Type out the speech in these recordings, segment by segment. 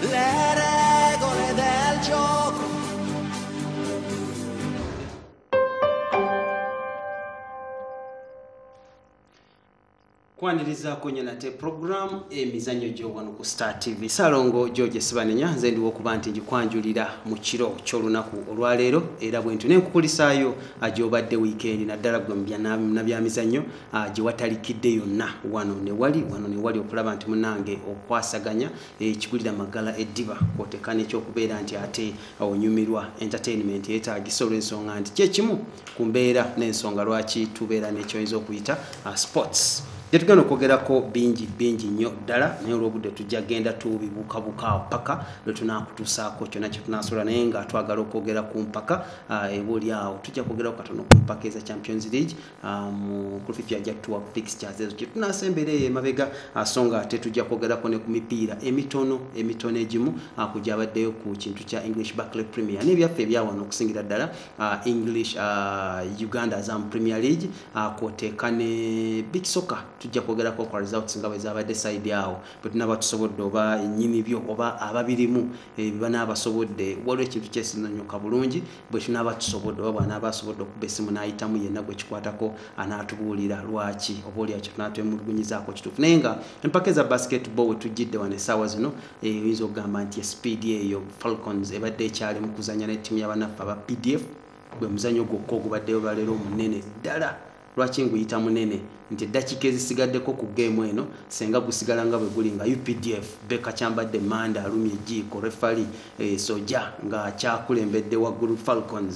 le regole del gioco. Kwanirizaako nate program emizannyo gy'owano ku Star TV. Salongo George Sibanenya nze ndiwo okuba nti ngikwanjulira mu kiro ky'olunaku olwaleero era bwe ntune nkukulisaayo gy'obadde weekend naddala gwe mu byamizannyo gye watalikidde yonna wano ne wali okulaba nti munnange okwasaganya ekigulira Magala eddiba kw'oteekana ekyokubeera nti ate onyumirwa entertainment yeetaagisa olw'ensonga nti kyekimu ku mbeera n'ensonga lwaki tubeera n'ekyoyinza okuyita sports. Yetugenda okwogerako bingi nnyo ddala naye olw'obudde tujja genda tubibukabuka paka lwe tunaakutuusaako kyonna kye tunaasobola naye nga twagala okwogera ku mpaka ebooli awo tujja kwogerako katono ku mpaka eza Champions League mu kufifi ajja tuwa fixtures ezo kye tunaasembera eyo emabega so nga ate tujja kwogerako ne ku mipiira emitono egimu kujja abaddeyo ku kintu kya English Barclay Premier n'ebyaffe ebyawano okusingira ddala English Uganda Azam Premier League kwoteeka ne beach soccer tujja kwogerako ku results nga bwe zaabadde side yawo bwe tunaba tusobodde oba ennyini byo oba ababirimu banaabasobodde waliwo ekintu kyesinanyoka bulungi bwe tunaba tusobodde oba bw'anaaba asobodde okuba essimu n'ayitamu yenna gwe kikwatako anaatubuulira lwaki oba oli akyo tunaatwemulugunyizaako kituufu naye nga empaka eza basketball we tujjidde wano essaawa zino oyinza okugamba nti speed eyo Falcons ebadde ekyali mu kuzanya n'ettiimu y'abannaffe aba PDF gwe muzannyo gwokka ogubaddeyo baleero munene ddala. Lwaki nguyita munene nti eddakiika ezisigaddeko ku game eno senga gusigala nga bwe guli nga UPDF Beka Kyambadde Manda alumye ejjiiko refali Soja nga kyakulembedde waggulu Falcon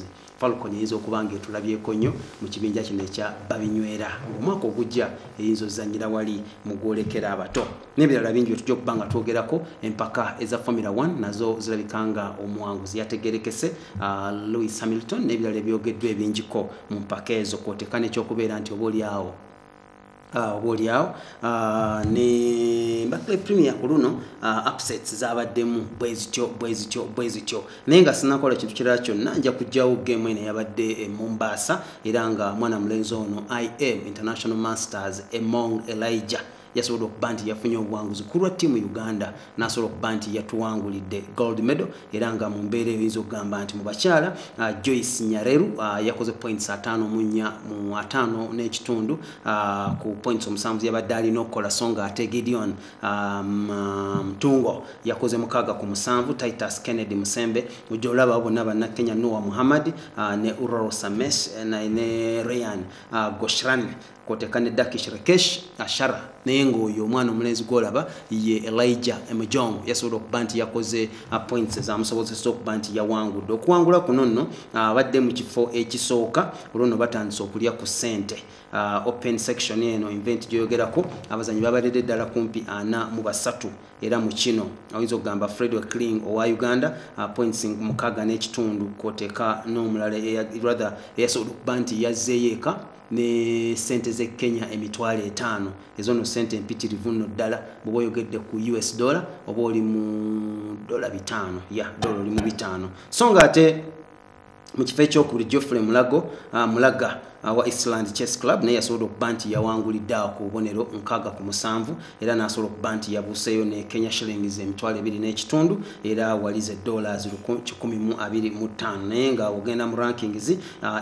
eyinza okuba ng'etulabyeko nnyo mu kibinja kino ekya babinywera omwaka ogujja eyinza ozannyira wali mu gwolekera abato n'ebirala bingi bye tujja okuba nga twogerako empaka eza Formula 1 nazo zirabika nga omuwanguzi yategerekese Lewis Hamilton n'ebirala ebyogeddwa ebingiko mu mpaka ezo kw'oteeka n'ekyokubeera nti obaolyawo ne Barclay Premier ku luno upsets zabaddemu bwezityo naye nga sinakola kintu kirala kyonna nja kujjawo game eno yabadde e Mombasa era nga mwana mulenzi ono IM International Masters Emong Elijah yasobola okuba nti yafunye obuwanguzi ku lwa ttiimu Uganda n'asobola okuba nti yatuwangulidde gold medal era nga mu mbeera eyo oyinza okugamba nti mu bakyala Joyce Nyareru yakoze points 54 mu 5 n'ekitundu ku points omusanvu yabadde alina okukola so nga ate Gideon Mtungo yakoze 6 ku 7 Titus Kennedy Musembe ujja olaba bonna bannakenya Noah Muhammad ne Uraro Samesh ne Ryan Goshran kwoteeka ne Dakish Rekesh Ashara naye ng'oyo omwana omulenzi gw'olaba ye Elijah Emojong yasobola okuba nti yakoze points ezamusobozesa okuba nti yawangudde okuwangula kuno nno abadde mu kifo ekisooka olwo batandise okulya ku ssente open section eno event gyoyogerako abazanyi babadde ddala kumpi 43 era mu kino oyinza okugamba Fred Kling owa Uganda points 6 n'ekitundu kwoteeka n'omulala eyasobola okuba nti yazzeeyo eka ne sente ze Kenya emitwalo 5 ezo no sente empitirivu nno ddala bwe oyogedde ku US dollar oba oli mu $5 dollar oli mu 5 so nga ate mu kifo ekyokubiri Geoffrey Mulaga wa Eastland Chess Club naye yasobola okuba nti yawangulidde ku bubonero 6 ku 7 era n'asobola okuba nti yabuuseeyo ne Kenya shillings emitwalo 2 n'ekitundu era walize dollars 125 naye nga ogenda mu rankings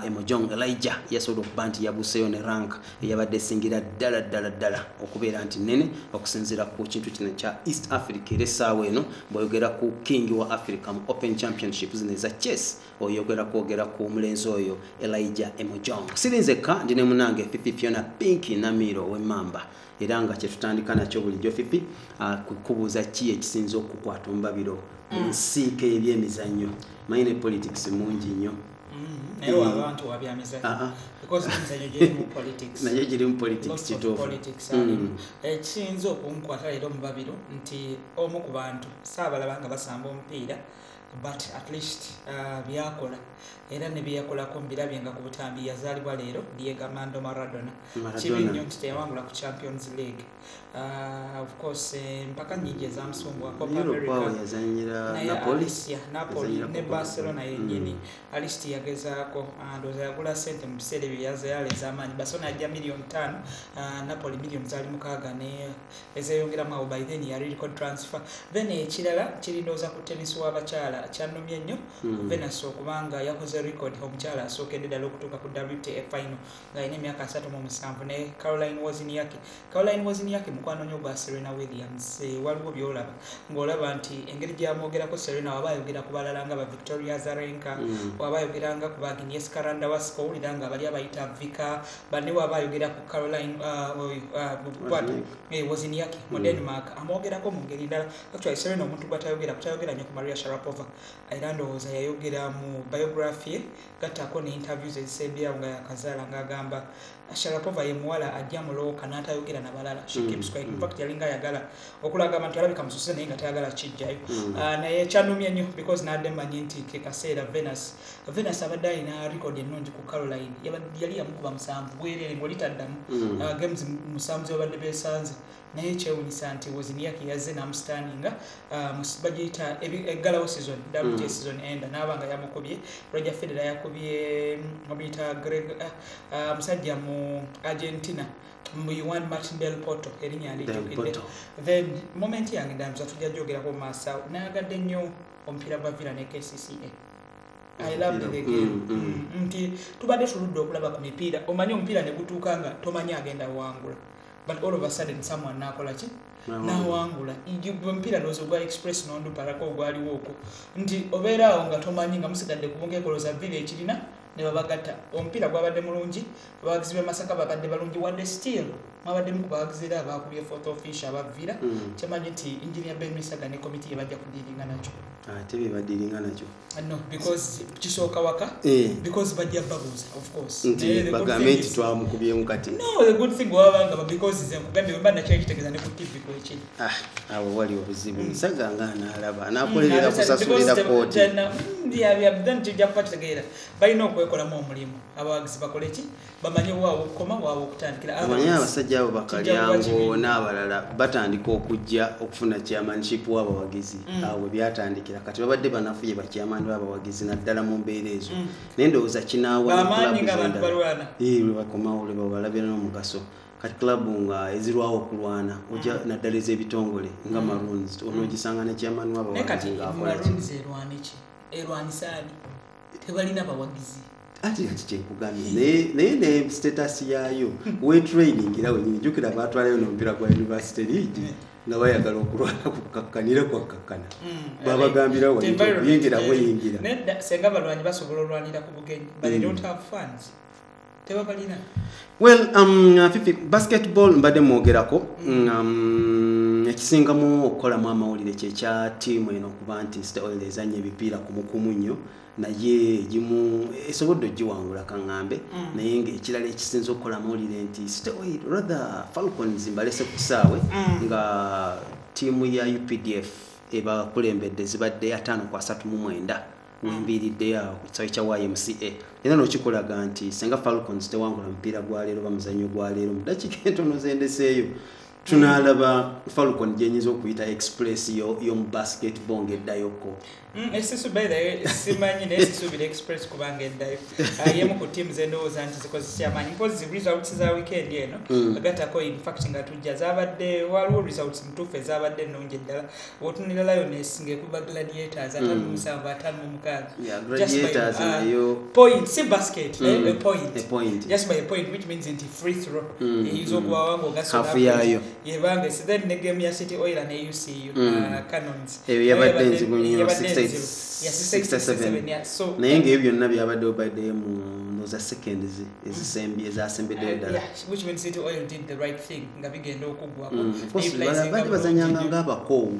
Emojong Elijah yasobola okuba nti yabuuseeyo ne rank eyabadde esingira ddala okubeera nti nene okusinziira ku kintu kino kya East Africa era essaawa eno bw'oyogera ku king wa Africa mu Open Championship zino eza chess oyogera kwogera ku omulenzi oyo Elijah Emojong sirinzeka ndine munange Fifi Fiona Pinky Namiro w'Emmamba era nga kye tutandika nakyo bulijjo Fifi kukubuuza ki ekisinza okukwata ombabiro nsiike ebyemizannyo mayine politics mungi nnyo naye abantu wabyamizannyo because emizannyo giri mu politics naye giri mu politics kituufu ekisinza okunkwata leero mu babiro nti omu ku bantu saabalaba nga basamba omupiira but at least byakola era ne byakolako mbirabye nga ku butambi yazaalibwa leero Diego Armando Maradona kibi nnyo nti teyawangula ku Champions League of course mpaka nyingi ezamusumbwa Copa America yazanyira Napoli ne Barcelona yennyini Alist yagezaako ndoza yagula sente mu biseera ebyo yazaala ez'amaanyi Barcelona ajja million 5 Napoli million zali 6 ne ezeyongeramu awo by then yali record transfer then ekirala kirindooza ku tennis w'abakyala kyanumye nnyo Venus okubanga yakoze record omukyala asookedde ddala okutuuka ku WTA final ng'alina emyaka 37 ne Caroline Wozniacki mukwano nnyo gwa Serena Williams waliwo byolaba ng'olaba nti engeri gy'amwogerako Serena waba ayogera ku balala nga ba Victoria Azarenka waba ayogeranga ku ba Agnieszka Radwanska owulira nga bali abayita Vika banne waba ayogera ku Caroline Wozniacki mu Denmark amwogerako mu ngeri ndala actually Serena omuntu gw'atayogera nnyo ku Maria Sharapova era ndowooza yayogera mu biography ye gattako ne interviews ezisemberawo nga yakazaala ng'agamba Sharapova ye muwala ajja mulooka n'atayogera na balala she keeps quiet in fact yalinga ayagala okulaga abantu alabika mususe naye nga tayagala kijjayo naye kyanumye nnyo because n'adde mmanyi nti ke kaseera Venus abadde alina record ennungi ku Caroline yali yamukuba 7 bwerere ng'olitaddamu games 7 zibadde beesanze naye kyewunyisa nti Wozniacki yazze n'amustaninga bagiyita eggalawo season WTA season enda n'aba nga yamukubye Roger Federer yakubye omuyita musajja mu Argentina mu Juan Martín del Potro erinnya alijjukidde then moment yange ndambuza tujja jyogerako mu maaso nayagadde nnyo omupiira gwa Villa ne KCCA I love the game nti tubadde tuludde okulaba ku mipiira omanyi omupiira ne gutuuka nga tomanyi agenda wangula but all of a sudden someone nakola ki nawangula mpira ndozo gwa express nondu parako gwaliwo okwo nti obeera awo nga tomanyi nga musigadde kubonga ekoloza vile ekirina ne babagata omupiira gwabadde mulungi abawagizi b'Masaka babadde balungi wadde still mwabadde mu kubagizira abakubye photo official abavira kyamanyi nti engineer Ben Misaga ne committee yabajja kudiringa nakyo tebe badiringa nakyo no because kisooka waka because bajja babuza of course nti bagamenti twamukubye mukati no the good thing wabanga because ze kugambye bamba nakyo kitegeza ne ku TV ko ekiri awo wali obuzibu Misaga ngana alaba anakolerera kusasulira koti bya then tujja kupategeera balina okwekolamu omulimu abawagizi bakole ki bamanye waawo okukoma waawo okutandikira abasajja abo bakalyango n'abalala batandika okujja okufuna chairmanship w'abawagizi awo byatandikira kati babadde banafuye ba chairman w'abawagizi naddala mu mbeera ezo naye ndowooza kinaawa bakomawo lebabalabira n'omugaso kati klabu nga ezirwawo okulwana ojja naddala ez'ebitongole nga Maroons onoogisanga ne chairman w'abawagizi ng'akola ki erwanisaani tebalina bawagizi ati kyekugambye naye status yayo we training era wenyini jukira batwalayo n'omupiira gwa university league nga bayagala okulwana kukakkanira kwakkakkana babagambira wayingira bweyingira senga balwanyi basobola olwanira ku bugenyi but they don't have funds tebabalina well Fifi basketball mbadde mwogerako ekisingamu okukolamu amawulire kyekya tiimu eno okuba nti State Oil ezanya ebipiira kumukumu nnyo naye egimu esobodde ogiwangula kaŋŋambe naye ng'ekirala ekisinza okukola amawulire nti State Oil rather Falcons mbalese ku kisaawe nga tiimu ya UPDF ebakulembedde zibadde 5-39 wembiridde awo ku kisaawe kya YMCA era n'okikolaga nti senga Falcons tewangula mupiira gwa leero bamuzannyo gwa leero mu dakiika entono zendeseeyo tunalaba Falcon gyenyinza okuyita express y'omu basketball ng'eddayoko esisu by the way simanyi naye sisuubira express kubanga eddayo yemu ku tiimu zendowooza nti zikozesa amaanyi mpozi results za weekend eno agatako in fact nga tujja zabadde waliwo results mutuufu ezabadde ennungi eddala bw'otunulira Lioness ng'ekuba Gladiators 5-7 point si basket a point just by a point which means nti free throw eyiza okuba wangu ogasohafu yayo yebange then ne game ya City Oil ne UCU Cannons yabadde enzibu nnyo 67 so naye ng'ebyo byonna byabadde obadde mu ndoza seconds ezasembedde ddala which means City Oil did the right thing nga bigenda okuggwako badde bazanyanga ng'abakoowu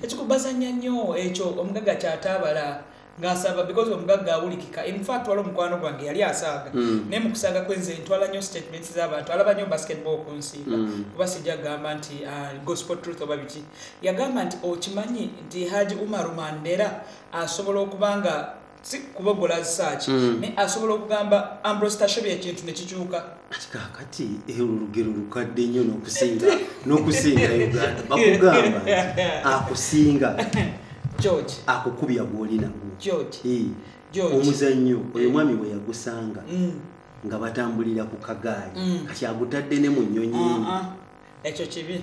ekikubazanya nnyo ekyo omugaga kyataabala ngasaba because omugagga awulikika. In fact waliwo mukwano gwange yali asaaga naye mu kusaaga kwenze ntwala nnyo statements z'abantu alaba nnyo basketball kunsiiga kuba sijja kugamba nti gospel truth oba biki yagamba nti okimanyi nti Haji Umar Mandela asobola okubanga si kubogola research ne asobola okugamba Ambrose Tashebe ekintu ne kikyuka kati olugero lukadde nnyo n'okusinga Uganda bakugamba akusinga George akukubya bw'oli nagwo George omuzannyo oyo mwami we yagusanga nga batambulira ku kagaali kati agutadde ne mu nnyonyi ekyo kibi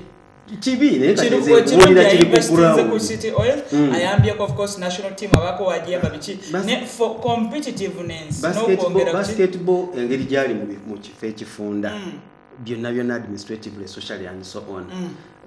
naye katiwulira kiri ku ground City Oil ayambyeko of course national team abako wajiyamba biki ne for competitiveness basketball engeri gyali mu kifo ekifunda byonna administratively socially and so on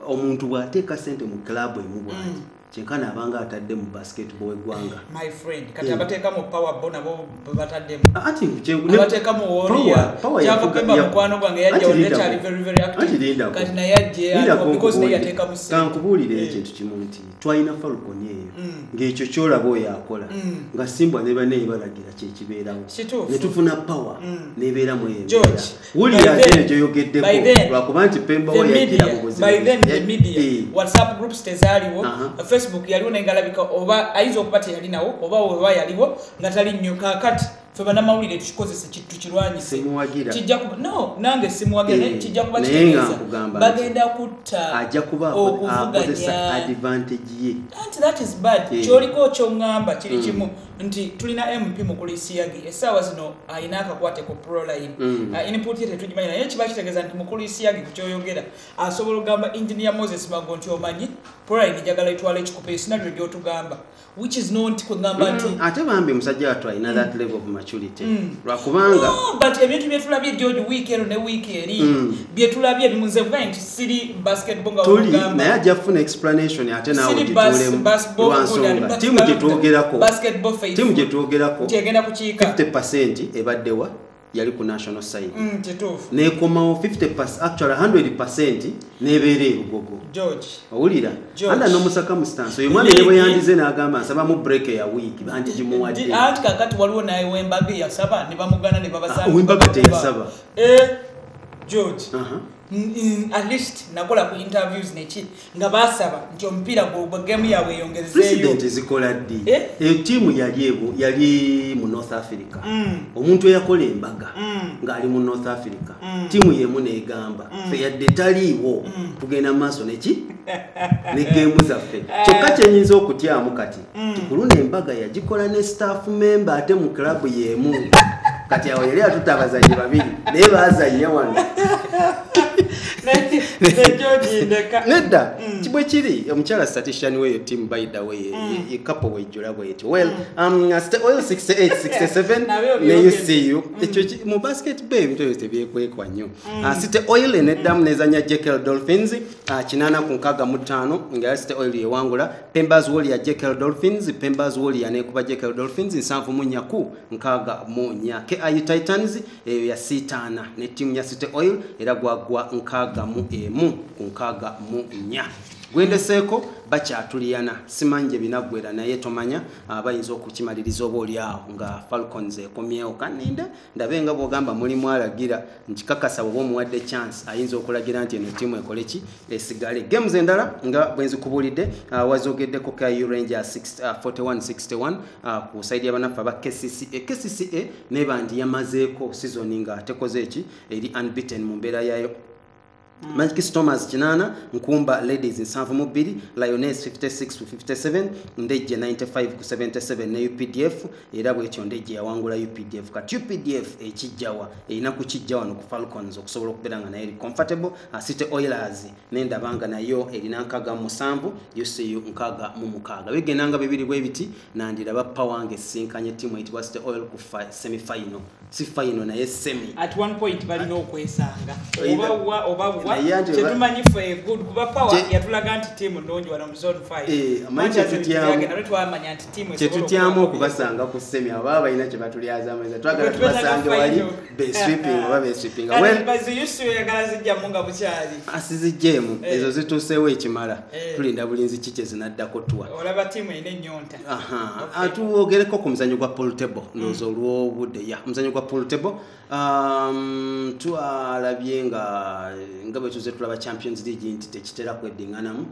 omuntu bw'ateeka sente mu club emu bwangi kyenkana abanga atadde mu basketball eggwanga my friend kati abateeka mu power nabo batadde mu ati abateeka mu warrior Java Pemba mukwano gwange yajja onechali very active kati na yajja because naye yateeka mu sente kankubuulira ekintu kimu nti twalina Falcon eyo ng'ekyo kyolaba oyo akola nga Simba ne banne balagira kyekibeerawo ne tufuna power nebeera mu eyo wulira ate gyoyogeddeko lwakuba nti Pemba we yajjira mu buzibu by then the media WhatsApp groups tezaaliwo Facebook yaliwo nengalabika oba ayinza okuba teyalinawo oba oba yaliwo nga tali nnyo kakati fe banamawulire tukikozesa tukirwanyise kijja kuba no nange simuwagira naye kijja kuba kitegeeza bagenda kutta ajja kuba akozesa advantage ye anti that is bad kyoliko kyongamba kiri kimu nti tulina MP mu kulisiagi essaawa zino ayina akakwate ku pro line input ye tetugimanya naye kiba kitegeeza nti mu kulisiagi kukyoyogera asobola okugamba engineer Moses Mago nti omanyi pro line njagala itwala ekikupa esinalyo gyotugamba which is not kugamba nti ate bambi musajja watu alina that level of maturity lwakubanga but ebintu byetulabye George weekend ne week eri byetulabye bimuze kuba nti siri basketball nga ogamba naye ajja kufuna explanation ate nawe gitulemu lwansonga timu gyetwogerako timu gyetwogerako gyegenda kukiika 50% ebaddewa yali ku national side nekomawo 50% actually 100% nebeera erugogo George owulira anda n'omusaka mu stance oyo mwami ne bwe yandize n'agamba nsaba mu break ya week banti gimuwadde anti kakati waliwo naye wembaga yasaba ne bamugana ne babasanga wembaga teyasaba George at least nakola ku interviews neki nga basaba nti omupiira gwo game yawe yongezeeyo president zikola ddi team yali mu North Africa omuntu eyakola embaga ng'ali mu North Africa team yemu negamba fe yadde taliiwo tugenda maaso neki ne game zaffe kyokka kyenyinza okutyamu kati tukuluna embaga yagikola ne staff member ate mu club yemu kati awo yali atuta abazanyi babiri naye bazanya wano nedda kibwe kiri omukyala statistician weyo team by the way ekapo wejjula bwetyo well oil 68 67 ne UCU ekyo mu basketball ebintu ebyo tebyekwekwa nnyo City Oil neddamu nezanya Jekyll Dolphins 8-5 nga City Oil yewangula Pemba's Warrior Jekyll Dolphins Pemba's Warrior nekuba Jekyll Dolphins 7-4 KI Titans eyo ya 6 ne team ya City Oil era gwagwa 6-1 ku 6-4 gwendeseeko bakyatuliyana simanje binagwera naye tomanya abayinza okukimaliriza oba oli awo nga Falcons ekomyewo kaninde ndabenga bwogamba mulimu alagira nkikakasa oba omuwadde chance ayinza okulagira nti eno tiimu ekoleki esigale games endala nga bwenzikubulidde wazogeddeko KU Rangers 41-61 ku side y'abanafu aba KCCA nebandi yamazeeko season nga tekoze eki eri unbeaten mu mbeera yayo Magic Stormers 8 Nkumba Ladies 7-2 Lioness 56-57 Ndeje 95-77 ne UPDF era bwetyo Ndeje yawangula UPDF kati UPDF ekijjawa erina kukijjawa no ku Falcons okusobola okubeeranga naye comfortable City Oilers nenda banga nayo erina 7 UCU 6 bigenanga bibiri bwebiti nandiraba Pawange sinkanye team etwa City Oil ku semi final si final naye semi at one point balina okwesanga oba power kyetumanyi fe good kuba power yatulaga nti tiimu nnungi wano mu zone 5 twamanya nti tiimu kyetutyamu okubasanga ku semi aba balina kye batulyaza amaiza twagala tubasange wali oyagala zijjamu nga bukyali asizijjeemu ezo zituuseewo ekimala tulinda bulinzi kiki ezinaddako tuwa olaba tiimu erina ennyonta atuwogereko ku muzanyo gwa pool table nooza olw'obudde omuzanyo gwa pool table twalabye nga bwe tuze tulaba Champions League nti tekitera kweddinganamu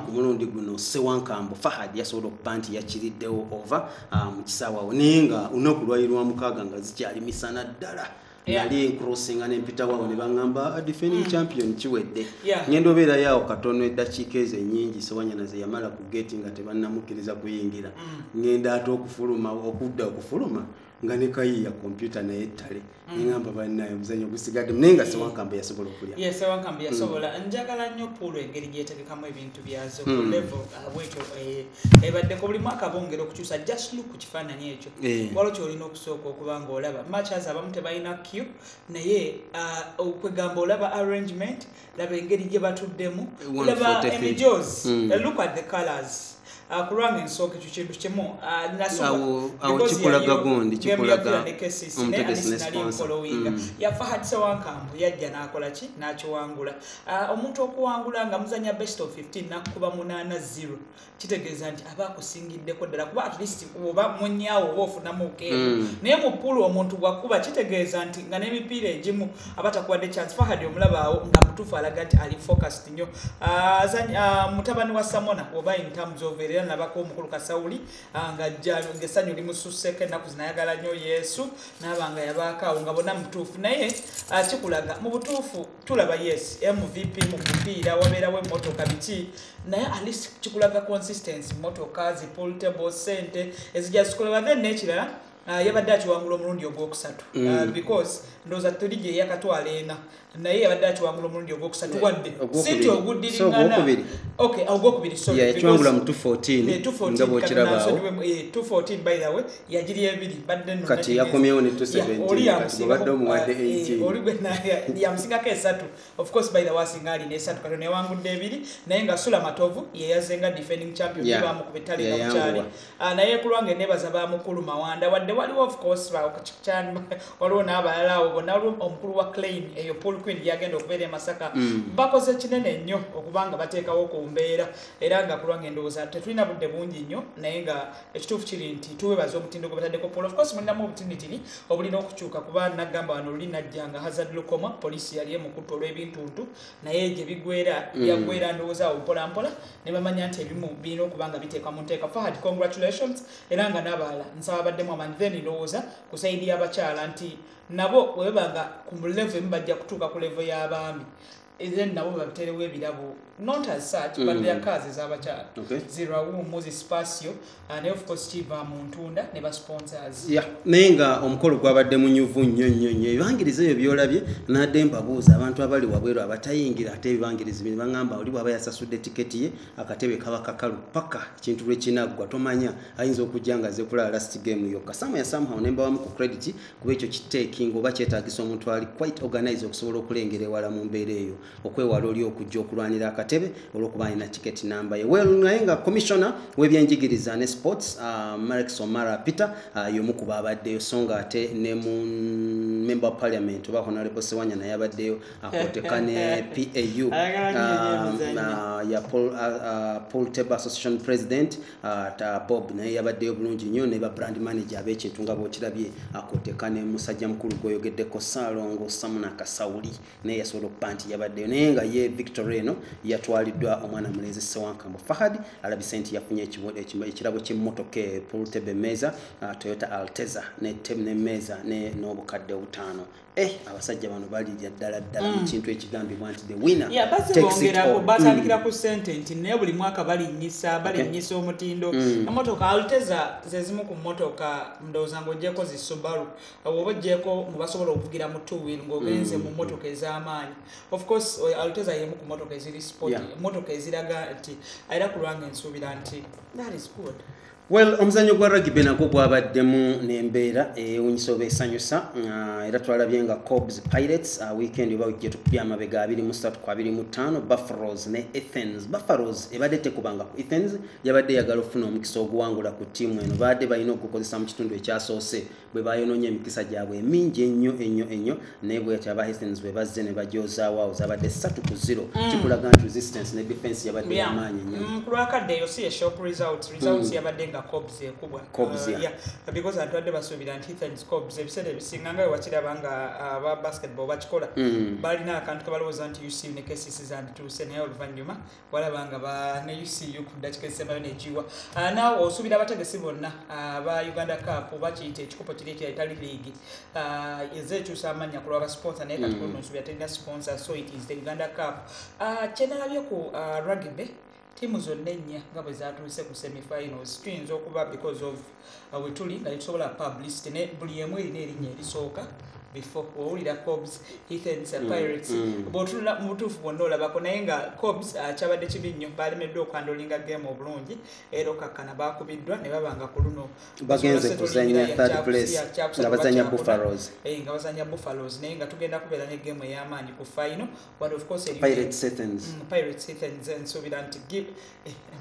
ku mulundi guno Sewankambo Fahad yasobola okuba nti yakiriddewo over mu kisaawawo naye nga olunaku lwali lwa mukaaga nga zikyali misana ddala yali encrossing n'empita wawo ne baŋŋamba defending champion kiwedde ngenda obeerayo awo katono eddakiika ezo ennyingi Sewanyana ze yamala ku gate nga tebannamukkiriza kuyingira ngenda ate okudda okufuluma nga ne kayiya kompyuta naye ettale neŋŋamba bannaye omuzanyo gusigadde naye nga Sewankambo yasobola okulya Sewankambo yasobola njagala nnyo poolo engeri gyetegekamu ebintu byazo ku level bwetyo ebaddeko buli mwaka bongera okukyusa just look ku kifaananyi ekyo waliwo kyolina okusooka okuba ng'olaba matches abamu tebalina q naye okwegamba olaba arrangement laba engeri gye batuddemu laba emijozi look at the colors kulwanga ensooka ekyo kintu kimu awo kikulaga gundi kikulaga Fahad Sewankambo yajja n'akola ki n'akiwangula omuntu okuwangula nga muzanya best of 15 nakuba 8-0 kitegeeza nti aba akusingiddeko ddala kuba at least oba munyaawo oba ofunamu okeeru naye mu pool omuntu bwakuba kitegeeza nti nga n'emipiira egimu abatakuwadde chance Fahad omulabaawo nga mutuufu alaga nti ali focused nnyo mutabani wa Samona oba in terms of era nabako omukulu Kasawuli nga essanyu limususseko ennaku zinayagala nnyo Yesu n'abanga yabaakaawo nga bonna mutuufu naye kikulaga mu butuufu tulaba yes MVP mu mupiira wabeerawo emmotoka biki naye at least kikulaga consistency motoka zi pool table sente ezijja zikolebwa then n'ekirala yabadde akiwangula omulundi ogwokusatu because ndowooza tuli gye yakatwala ena naye yabadde akiwangula omulundi ogwokusatu wadde sinti oguddiringana ogwokubiri yakiwangula mu 214 nga bw'okirabaawo 214 by the way yagiri ebiri badde nno kati yakomyewo ne 217 badde omuwadde 18 oli gwe yamusingako esatu of course by the way asinga alina esatu kati newangudde ebiri naye nga Sula Matovu yeyazenga defending champion bamukuba ettale nga bukyali naye kulwange nebaza bamukulu Mawanda wadde waliwo of course waliwo n'abalala awo bonna waliwo omukulu wa Klein eyo Paul Queen yagenda okubeera e Masaka bakoze kinene nnyo okubanga bateekawo ku mbeera era nga kulwange endowooza tetulina budde bungi nnyo naye nga ekituufu kiri nti tuwebaza omutindo gwe bataddeko Paul of course mulinamu obutitiri obulina okukyuka kuba nagamba wano luli najja nga Hazard Lukoma poliisi yali emukutto olw'ebintuntu naye gye bigwera byagwera ndowooza awo mpolampola ne bamanya nti ebimu birina okuba nga biteekwa mu nteeka Fahad congratulations era nga n'abalala nsaba baddemu amanyi then ndowooza ku saidi y'abakyala nti nabo webanga ku level emu bajja kutuuka ku level y'abaami then nabo babiterewo ebirabo not as such but their cars ez'abakyala Zirawu Moses Pasio and of course kiva mu ntunda ne ba sponsors naye nga omukolo gwabadde munyuvu nnyo nnyo nnyo ebibangiriza ebyo byolabye nadde mbabuuza abantu abali wabweru abatayingira ate ebibangiriza bino baŋŋamba oli bw'aba yasasudde tiketi ye akatebe kaba kakalu paka ekintu lwe kinaggwa tomanya ayinza okujja nga aze kulala last game yokka somehow nembawamu ku credit kuba ekyo kiteekinga oba kyetaagisa omuntu ali quite organized okusobola okulengera ewala mu mbeera eyo okwewala oli okujja okulwanira akatebe olw'okuba alina ticket number ye naye nga commissioner w'ebyenjigiriza ne sports Marek Somara Peter y'omu ku baabaddeyo so nga ate ne mu member of parliament oba honorable Sewanya naye abaddeyo akooteka ne PAU ya Pool Table Association president Bob naye yabaddeyo bulungi nnyo ne ba brand manager ab'ekintu nga bw'okirabye akooteka ne musajja mukulu gw'oyogeddeko Saalongo Samuna Kasawuli naye yasobola okuba nti yabaddeyo naye nga ye Victorino yatwaliddwa omwana mulenzi Sewankambo Fahad alabise nti yafunye ekirabo ky'emmotoka Pool Table Meza Toyota Alteza ne Meza n'obukadde obutaano abasajja bano balirya ddala mu kintu ekigambibwa nti the winner batandikira ku sente nti naye buli mwaka balinnyisa omutindo emmotoka Alteza zezimu ku mmotoka ndowooza ng'oggyeko zi Subaru oba oggyeko mu basobola okuvugira mu two-wheel ng'ogenze mu mmotoka ez'amaanyi of course Alteza yemu ku mmotoka eziri sport mmotoka eziraga nti era kulwanga ensuubira nti that is good. Well, omuzanyo gwa rugby nagwo gwabaddemu n'embeera ewunyisa oba esanyusa era twalabye nga Cobbs Pirates weekend oba ujje tukubya amabega 23-25 Buffaloes ne Athens. Buffaloes ebadde tekubanga ku Athens yabadde yagala okufuna omukisa oguwangula ku ttiimu eno badde balina okukozesa mu kitundu ekyasoose bwe bayonoonye emikisa gyabwe emingi ennyo naye bwetyo aba Athens bwe bazze ne bajozaawo zabadde 3-0 kikulaga nti resistance ne defense yabadde y'amaanyi nnyo. Ku lwakadde eyo si shop results yabadde nga Cobbs ekubwa because abantu badde basuubira nti Athens Cobbs ebiseera ebisinga nga wakiraba nga aba basketball bakikola balina akantu kabalowooza nti UCU ne KCC zandituuse naye oluvannyuma walaba nga ne UCU ku ddakiika ezisembayo negiwa naawe osuubira abategesi bonna aba Uganda Cup bakiyita ekikopo kiri ekitali league ezeekyusa amannya ku lwaba sponsor naye kati kuno nsuubira terina sponsor so it is the Uganda Cup kyenalabye ku rugby tiimu zonna ennya nga bwe zatuuse ku semi-finals tuyinza okuba because of wetuli nga tetusobola publicity ne buli emu erina erinnya erisooka before owulira Cobbs Athens Pirates bw'otunula mu butuufu bwonna olabako naye nga Cobbs kyabadde kibi nnyo balemeddwa okwandolinga game obulungi era okakkana bakubiddwa ne babanga ku luno bagenze kuzanya third place nga bazanya Buffaloes naye nga tugenda kubeera ne game ey'amaanyi ku final but of course Pirates Athens nsuubira nti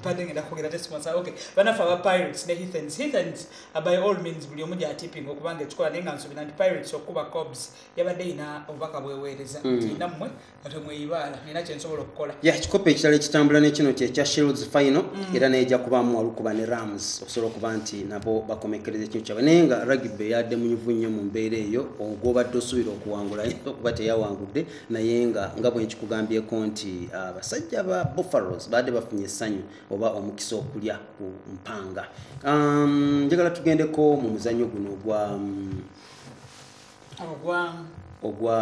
mpadde ngenda kwogera tesimusa okay banafe aba Pirates ne Athens by all means buli omu gyatipping okubanga ekikola naye nga nsuubira nti Pirates okuba Cobbs yabadde ina obubaka bweweereza nti nammwe nga temweyibaala nina kyensobola okukola ekikopo ekirala ekitambula nekino kyekya Shields final era nejja kubaamu walukuba ne Rams okusobola okuba nti nabo bakomekereza ekintu kyabwe naye nga rugby yadde munyuvu nnyo mu mbeera eyo ogwobadde osuubira okuwangula okuba teyawangudde naye nga bwe nkikugambyeko nti abasajja ba Buffaloes badde bafunye essanyu oba omukisa okulya ku mpanga. Njagala tugendeko mu muzannyo guno ogwa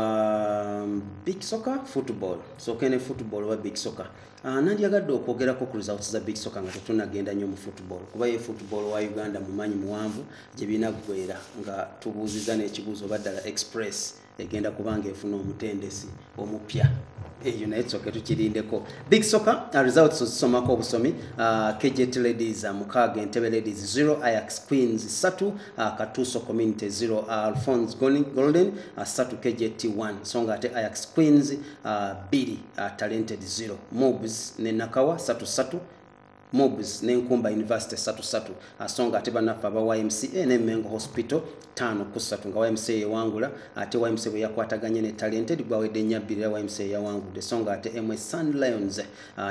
big soccer football sokene football oba big soccer nandyagadde okwogerako ku results za big soccer nga tetunagenda nnyo mu football kuba ye football wa Uganda mumanyi muwanvu gye binaggwera nga tubuuziza n'ekibuuzo baddala express egenda kubanga efuna omutendesi omupya eyo naye tsoke tukirindeko big soccer results zisomako obusomi KJT ladies mukaaga Entebbe ladies 0 Ajax Queens 3 Katuso community 0 Alphonse Golden 3 KJT 1 songa ate Ajax Queens 2 Talented 0 Mobs ne Nakawa 3 Mobs ne Nkumba University 3 asonga ate banafa aba YMCA ne Mengo Hospital 5-3 nga YMCA yawangula ate YMCA bwe yakwataganye ne Talented gwawedde nyabbirira YMCA yawangudde songa ate MS Sun Lions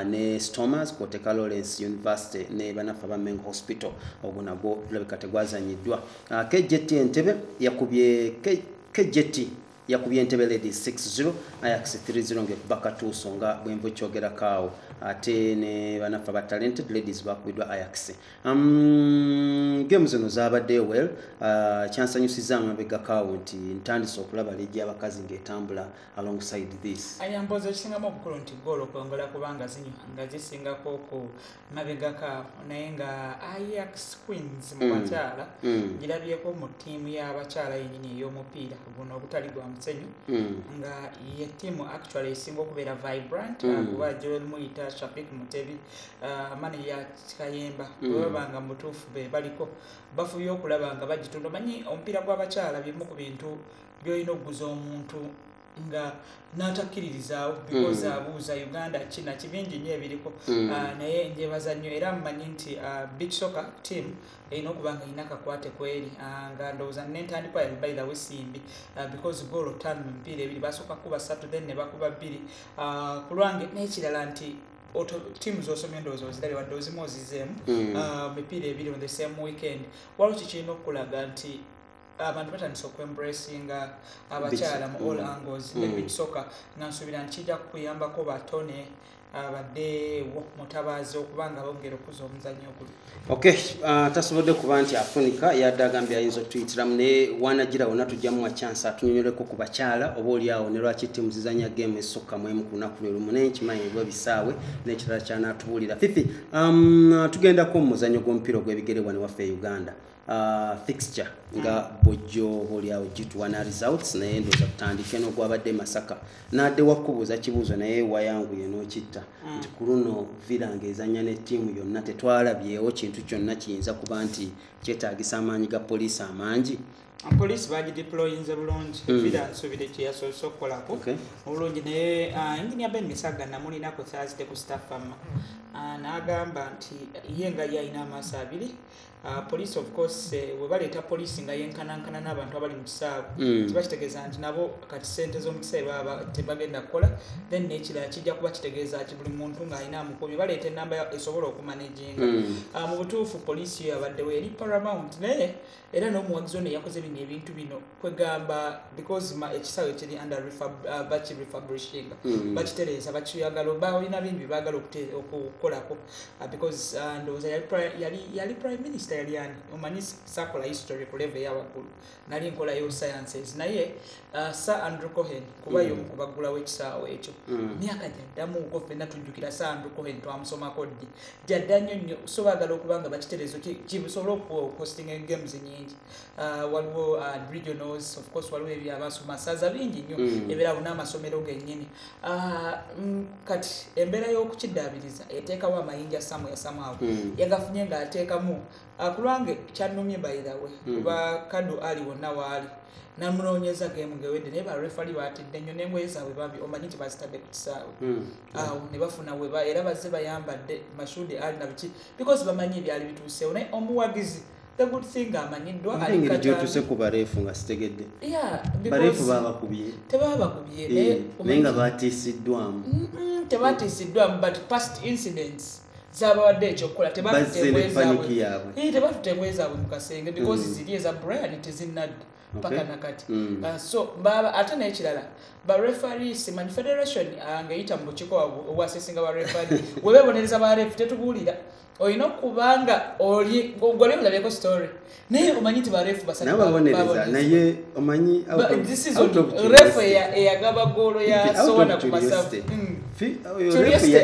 ne Stormers Koteka Lawrence University ne banafa aba Mengo Hospital ogwo nagwo tulabika tegwazanyiddwa. KJT Entebbe yakubye KJT yakubye Entebbe ladies 6-0 Ajax 3-0 ngekubaka Tuso nga bwenvu kyogera kaawo ate ne banafa ba Talented ladies bakubidwa Ajax. Games zino zabadde well kyansanyusiza amabega kaawo nti ntandise okulaba ligi abakazi ng'etambula alongside this ayamboza ekisingamu obukulu nti goal okwongola kubanga nga zisingako ku mabega kaawo naye nga Ajax Queens mu bakyala girabyeko mu ttiimu y'abakyala yennyini ey'omupiira guno ogutali gwa musenyu nga ye ttiimu actually esinga okubeera vibrant kuba Joel Muita Shafik Mutebi manager Kayemba babanga mutuufu be baliko bafubye okulaba nga bagitunda manyi omupiira gw'abakyala bimu ku bintu byolina okuguza omuntu nga n'atakkiririzaawo because abuuza Uganda kina kibingi nnyo ebiriko naye njebaza nnyo era mmanyi nti big soccer team erina okuba nga erina akakwate kweri nga ndowooza n'entandikwa yabibayira wesimbi because goal 5 mu mipiira ebiri basooka kuba 3 then ne bakuba 2 ku lwange n'ekirala nti timu z'osomye ndowooza ozirabye wadde ozimu ozizeemu mipiira ebiri on the same weekend waliwo kikirina okulaga nti abantu batandise okwembracinga abakyala mu all angles ne big soccer nga nsuubira nti kijja kukuyambako batone abadde mutabaazi okubanga bongera okuza omuzannyo oguli. Okay, tasobodde kuba nti afunika yadde agambye ayinza okutuyitiramu naye wanagira wonna tujjamu wa chance atunyonyoleko ku bakyala oba oliawo ne lwaki ttiimu zizanya game esokka mu emu ku lunaku lwe lumu naye nkimanyi ebwa bisaawe n'ekirala kyanaatubuulira. Fifi, tugendako mu muzannyo gw'omupiira ogw'ebigere wano waffe e Uganda. Fixture nga bojjo oliawo gituwana results naye ndoza tutandike n'ogwabadde Masaka nadde wakubuuza kibuuzo naye wayanguye n'okitta nti ku luno Viranga ezanya n'ettiimu yonna tetwalabyewo kintu kyonna kiyinza kuba nti kyetaagisa amaanyi ga poliisi amangi police baji deployinze bulungi evidence obide kyasoose okukolako obulungi naye engineer Ben Misaga namulinako Thursday ku staff farm n'agamba nti ye nga yalina amaaso abiri. Police of course we baleeta police nga yenkanankana n'abantu abali mu kisaawe kiba kitegeeza nti nabo kati ssente z'omu kisaawe baba tebagenda kukola then n'ekirala kijja kuba kitegeeza nti buli muntu ng'alina amukuumi baleeta ennamba esobola okumanaginga mu butuufu police yo yabaddewo eri paramount naye era n'omuwagizi ono yakoze bino ebintu bino kwegamba because ekisaawe kiri under bakirefurbishing bakitereeza bakiyagala balina bingi baagala okukolako because ndowooza yali prime minister yaliani omanyi sakola history ku level ya waggulu nali nkola yo sciences naye Sir Andrew Cohen kuba yo kubagula w'ekisaawe ekyo myaka gyaddamu uko ffenna tujjukira Sir Andrew Cohen twamusomako ddi gyadda nnyo so baagala okubanga bakitereezo kibusobola okuhosting games nyingi waliwo regionals of course waliwo ebyabasoma masaza bingi nnyo ebeerawo n'amasomero gennyini kati embeera y'okukiddaabiriza eteekawo amayinja samwawo yagafunye ng'ateekamu kulwange kyannumye by the way kuba kadu ali wonna waali namunoonyeza game ngewedde naye barefali baatidde nnyo n'engoye zaabwe bambi omanyi nti bazitadde ku kisaawe awo ne bafuna era bazze bayambadde Mashudi ali na biki because bamanyi ebyali bituuseewo naye omuwagizi the good thing amanyiddwa ali katuse ku barefu nga sitegedde barefu babakubye tebabakubye naye nga baatiisiddwamu tebatiisiddwamu but past incidents zabawadde ekyokukola tebatutengoye zaabwe mu kasenge because ziri eza Brian tezinnadda paka nakati so baba ate n'ekirala barefari simanyi federation ng'eyita mu bukiiko obwasesinga barefari webebonereza barefu tetubuulira olina okubanga gole mulabyeko story naye omanyi nti barefu basababonereza naye omanyi refu eyagaba goolo ya sowana ku masafu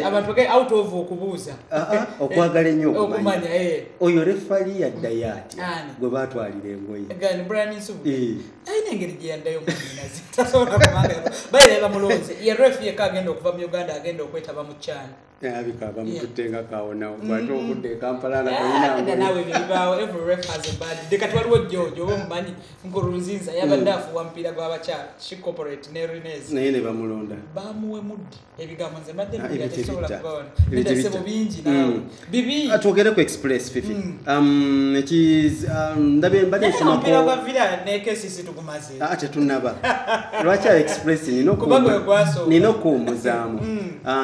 abantu out of okubuuza okwagala ennyo okumanya oyo refali yaddayo atya gwe baatwalira engoye gani Brian Nsubu ayina engeri gye yaddayo munazi tasobola kumanga bayira bamulonze ye refu yeka agenda okuva mu Uganda agenda okwetaba mu kyana abika bamututenga kaona okwata okudde Kampala nawe bibaawo every ref has a bad dekati waliwo George oba mumanyi Nkurunziza yabadde afuwa mpira gw'abakyala she corporate ne Renez naye ne bamulonda bamuwe muddi ebigambo nze mbadde mpira tesobola kugawana bidasebo bingi nawe bibi atwogere ku express fifi ndabe mbadde nsomako mpira gwa villa ne kesisi tukumaze tetunaba lwaki express nino kuumuzaamu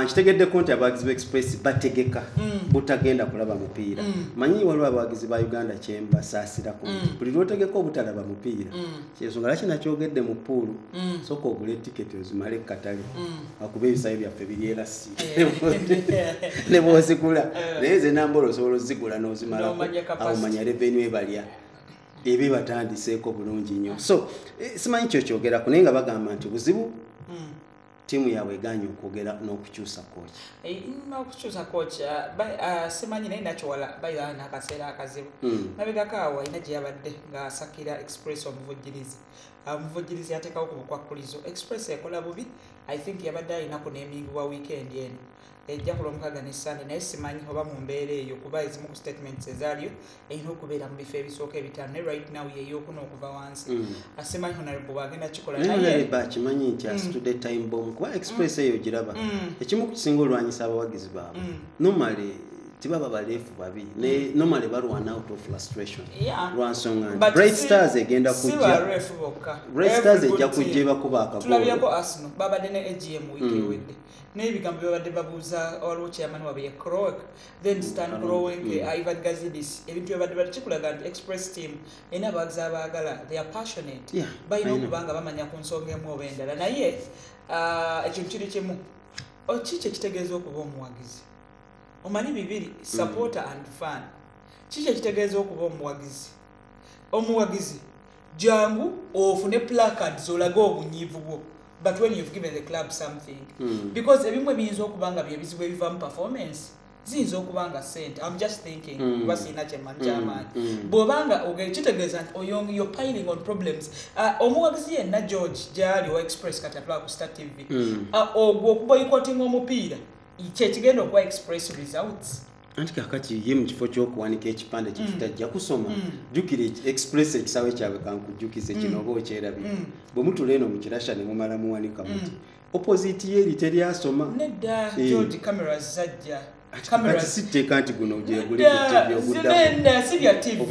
kitegedde konti abagizi express bategeka butagenda kulaba mupiira manyi waliwo abagizi ba Uganda kyemba saasira ku buli lwotegeka obutalaba mupiira kyensonga laki nakyogedde mu puulu soka ogule tiketi ozimale katale akuba ebisayo byaffe biri erasi ne bwozigula naye ze nambolo osobola ozigula n'ozimalako awo manya revenue ebalya ebe batandiseeko bulungi nnyo so simanyi kyokyogerako naye nga bagamba nti buzibu timu yawe eganye okwogera n'okukyusa coach n'okukyusa coach simanyi naye nakiwala bayira n'akaseera akazibu nabegako awo alina gye yabadde ng'asakira express omuvujjirizi yateekawo ku bukwakulizo express ekola bubi I think yabadde alinaku n'emingibwa weekend eno ejja kulomukaaga ne Sunday naye simanyi oba mu mbeera eyo kuba ezimu ku statements ezaaliyo erina okubeera mu bifo ebisooka ebitaano ne right now yeeyokuna okuva wansi asimanyi honorable bwagenda kikola naye bakimanyi nti asitudde time bomb kuba express eyo giraba ekimu ku kisinga olwanyisa abawagizi baabwe normally tibaba balefu babi normally balwana out of frustration lwansonga nti Bright Stars egenda kujja Bright Stars ejja kujja bakuba akagoolo tulabyako Arsenal babadde ne AGM week ewedde n'ebigambo babadde babuuza waliwo chairman wabwe ye Kroek then Stan Kroenke Ivan Gazidis ebintu babadde bakikulaga nti express team ena abagizi abaagala they are passionate balina okubanga bamanya ku nsonga emu oba endala naye ekintu kiri kimu kiki ekitegeeza okuba omuwagizi omanyi bibiri supporter and fan kiki ekitegeeza okuba omuwagizi jangu ofune placards olaga obunyiivu bwo but when you've given the club something because ebimwe biyinza okubanga byebizibu ebivamu performance ziyinza okubanga sente I'm just thinking kuba siina kyamaanyi bw'obanga kitegeeza nti you're piling on problems omuwagizi yenna George gyali wa express katapula ku Star TV ogwo okuboycotting omupiira kyekigenda okuba express results anti kakati ye mu kifo ky'okuwanika ekipande kitutajja kusoma jjukira express ekisawe kyawe kankujjukize kino oba okyerabye bwe mutula eno mu kirasha ne mumala muwanika muti opposite ye eri teryasoma nedda George cameras zajja cameras sitteeka nti guno gyeguli ku TV ogudda sirya TV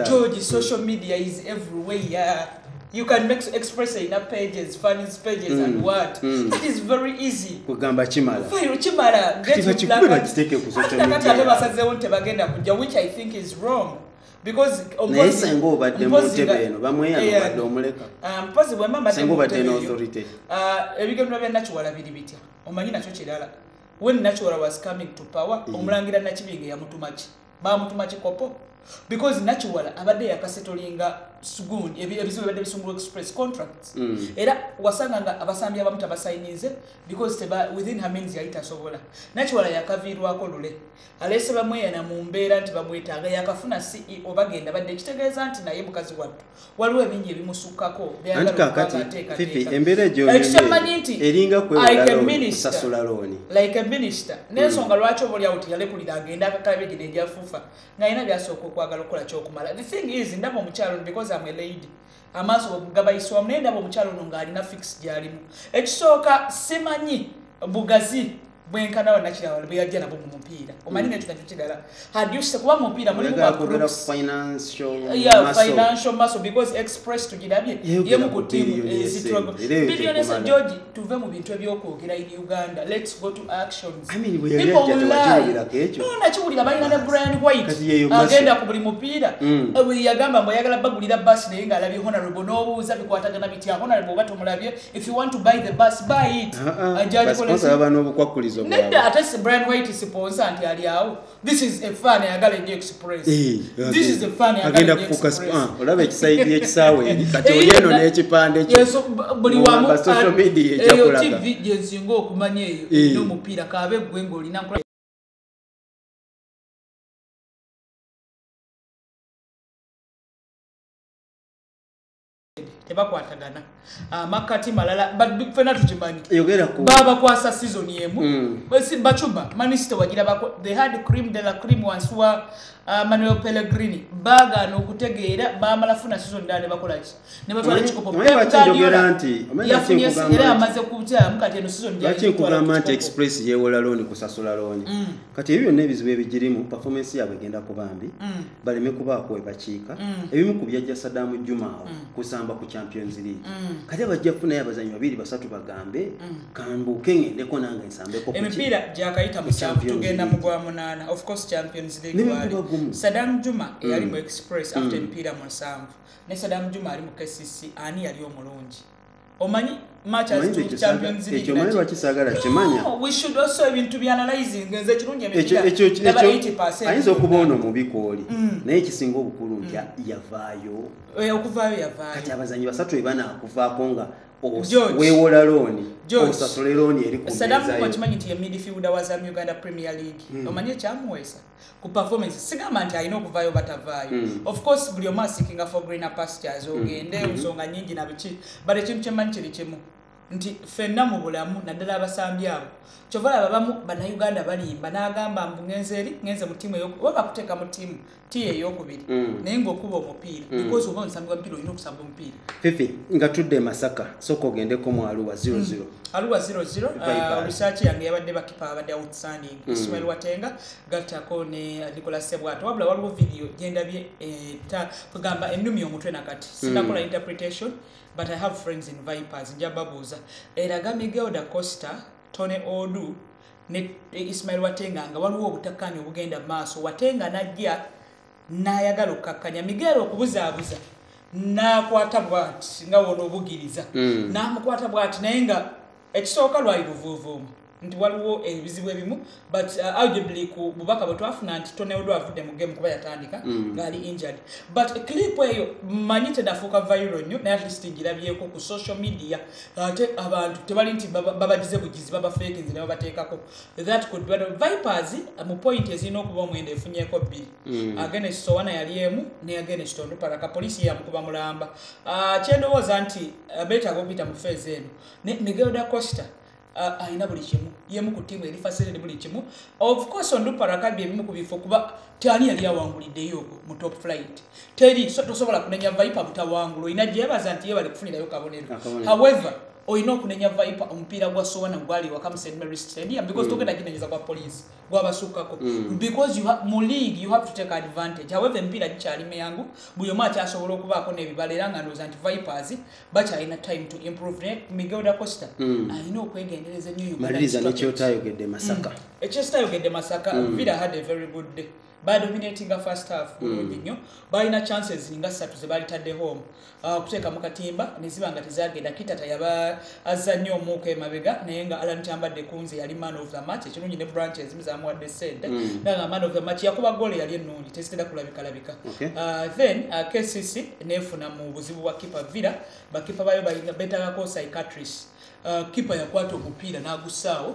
George social media is everywhere. You can make express enough pages, finance pages and what. That is very easy. Kugamba chimala. Chimala. Get to black. Which I think is wrong. Because sengo badde mu tebeno bamweya badde omuleka. Because when mama sengo badde no authority. Ebigendo bya natural biri bitya. Omanyi nakyo kirala. When natural was coming to power, omulangira nakibinge ya mutumachi. Ba mutumachi kopo. Because natural abadde yakasetolinga sugundi ebizibu badde bisungula express contracts era wasanga nga abasambi abamu tabasayinize because within her means yaita sobola natural yakavirwako lule alese bamweyana mu mbeera nti bamwetaaga yakafuna CEO bagenda badde ekitegeeza nti naye mukazi wattu waliwo ebingi ebimusukkako Fifi embeera egyo eringa kwewala looni like a minister n'ensonga lwaki obuli awo teyalekulira agenda akakalabe gye negyafuufa ng'alina byasooka okwagala okukola kyokumala. The thing is ndaba omukyalo because I'm a lady amaaso gabayiswamu naye ndaba omukyalo ono ng'alina fix gy'alimu ekisooka simanyi bugazi bwenkanawo nakirawo bwe yajja nabo mu mupiira omanyi nekyo nakyo kirala hadyuse kuba mu mupiira mulimu financial muscle because express tugirabye yemu ku tiimu ezitrogo billionaires George tuve mu bintu ebyokwogera in Uganda. Let's go to actions. People lie. No nakiwulira balina ne Brian White agenda ku buli mupiira yagamba mbu ayagala bagulira bus naye ng'alabye honorable n'obuuza bikwatagana bitya honorable oba tomulabye if you want to buy the bus buy it Nenda atasi Brian White sponsor anti aliao. This is a fan yagala nje express. This is a fan yagala nje express. Olaba ekisaidi ekisawe kati oyeno n'ekipande kyo. Yeso buli wamu social media ekyakulaga. TV jenzingo okumanye eyo no mupira kabe gwengo lina nkola tebakwatagana makati malala badufena tukimanyi baba kwasa season yemu basi bachuba minister wagira bako they had cream de la cream once wa Manuel Pellegrini baga n'okutegeera bamalafuna season ndane bakolaki ne batwala ekikopo yafunye era amaze kutya mukati eno season ndane kugamba nti express yewola looni kusasula looni kati ebyo n'ebizibu ebigirimu performance yabwe egenda kubambi baleme kubaako ebakiika ebimu ku byajja Saddam Juma kusamba ku Champions League kati abajja kufunayo abazanyi babiri basatu bagambe kambuke ngendeko nange nsambeko emipiira gyakayita mu champions tugenda mu gwa munana of course Champions League wali Saddam Juma yali mu express after mpira mu nsanvu ne Saddam Juma ali mu KCC ani yali omulungi omanyi match as to Champions League ekyo mali wakisagala kimanya we should also ebintu bya analyzing nze kirungi emipiira 80% ayinza okuboona omubikooli naye kisinga obukulu nti yavaayo okuvaayo kati abazanyi basatu ebana akuvaako nga weewola looni osasule looni eri ku Saddam Juma kimanyi nti ye midfielder wa Zam Uganda Premier League omanyi ekyamuweesa ku performance sigamba nti alina okuvaayo batavaayo of course buli omu asikinga for greener pastures ogende ensonga nyingi na biki but ekintu kyemanyi kiri kimu nti ffenna mu bulamu naddala abasambi abo kyovala babamu bannayuganda balimba n'agamba mbu ngenze mu ttiimu oba bakuteeka mu ttiimu tiyo ey'okubiri naye ng'okuba omupiira because oba omusambi wa mupiira olina okusamba omupiira Fifi nga tudde Masaka sooka ogendeko mu Arua 00 Arua 00 research yange yabadde bakipa abadde outstanding Ismail Watenga gattako ne Nicolas Sebwato wabula waliwo video gyendabye kugamba ennumi omutwe nakati sinakola interpretation but I have friends in Vipers njababuuza eraga Miguel da Costa Tony Odu ne Ismail Watenga nga waliwo obutakkaanya obugenda maaso Watenga najja n'ayagala okukakkanya Miguel okubuzaabuza n'akwata bw'ati nga wona obugiriza n'amukwata bw'ati naye nga ekisooka lwali luvuuvuumu nti waliwo ebizibu ebimu but arguably ku bubaka bwe twafuna nti Tony Odu avudde mu game kuba yatandika ng'ali injured but clip eyo manyi tenafuuka viral nnyo naye at least ngirabyeko ku social media ate abantu tebali nti babagize bugizi babafekinze ne babateekako that could be Vipers mu point ezirina okuba omwenda efunyeeko bbiri against Sowana yali emu ne against Tondo Paraka poliisi yamukuba mulamba kyendowooza nti beetaaga okuyita mu phase eno ne Miguel da Costa ayina buli kimu yemu ku tiimu eri facility buli kimu. Of course Ondupa Rakabi ebimu ku bifo kuba tani yali awanguliddeyo mu top flight teri tosobola kunenya Viper butawangulo ina jebaza nti yebali kufunirayo kabonero. However oyina okunenya Viper omupiira gwa Sowana gwali wakamu St Mary's Stadium because togenda kinenyeza kwa police gwabasukako because mu league you have to take advantage. However mpira gikyali meyangu buyo match asobola okubaako n'ebibala nga ndoza nti Vipers bakyalina time to improve. Miguel da Costa alina okwegendereza nnyo maliriza n'ekyotayogedde Masaka. Ekyotayogedde Masaka Villa had a very good day. By dominating the first half nnyo balina chances nga 3 ze balitadde home kuteeka mu katimba neziba nga tezagenda Kitata yaba azannyo omuuka emabega naye nga Alan Tambadde Kunze yali man of the match ekirungi ne branches mzamuwadde sente nga man of the match yakuba goal yali ennungi tezitera kulabika. Then KCC nefuna mu buzibu bwa keeper Villa bakipa bayo balina betagako psychiatrist kipa yakwata omupiira n'agusaawo